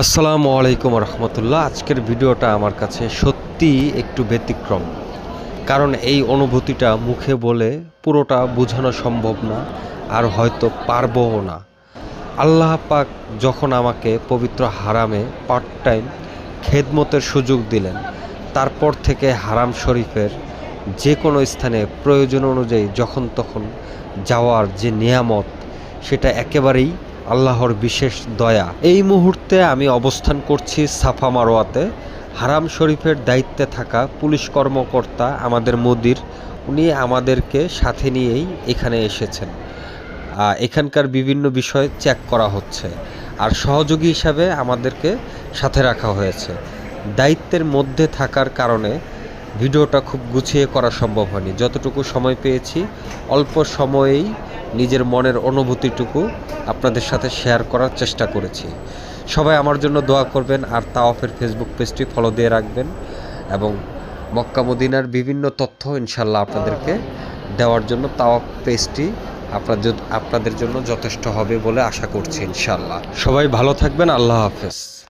আসসালামু আলাইকুম রহমতুল্লাহ। আজকের ভিডিওটা আমার কাছে সত্যিই একটু ব্যতিক্রম, কারণ এই অনুভূতিটা মুখে বলে পুরোটা বোঝানো সম্ভব না, আর হয়তো পারবও না। আল্লাহ পাক যখন আমাকে পবিত্র হারামে পার্ট টাইম খেদমতের সুযোগ দিলেন, তারপর থেকে হারাম শরীফের যে কোনো স্থানে প্রয়োজন অনুযায়ী যখন তখন যাওয়ার যে নিয়ামত, সেটা একেবারেই আল্লাহর বিশেষ দয়া। এই মুহূর্তে আমি অবস্থান করছি সাফা মারোয়াতে। হারাম শরীফের দায়িত্বে থাকা পুলিশ কর্মকর্তা আমাদের মুদির, উনি আমাদেরকে সাথে নিয়েই এখানে এসেছেন। এখানকার বিভিন্ন বিষয় চেক করা হচ্ছে, আর সহযোগী হিসাবে আমাদেরকে সাথে রাখা হয়েছে। দায়িত্বের মধ্যে থাকার কারণে ভিডিওটা খুব গুছিয়ে করা সম্ভব হয়নি। যতটুকু সময় পেয়েছি অল্প সময়েই নিজের মনের অনুভূতিটুকু আপনাদের সাথে শেয়ার করার চেষ্টা করেছি। সবাই আমার জন্য দোয়া করবেন, আর তাওয়াফের ফেসবুক পেজটি ফলো দিয়ে রাখবেন, এবং মক্কা মদিনার বিভিন্ন তথ্য ইনশাল্লাহ আপনাদেরকে দেওয়ার জন্য তাওয়াফ পেজটি আপনাদের জন্য যথেষ্ট হবে বলে আশা করছি ইনশাল্লাহ। সবাই ভালো থাকবেন। আল্লাহ হাফেজ।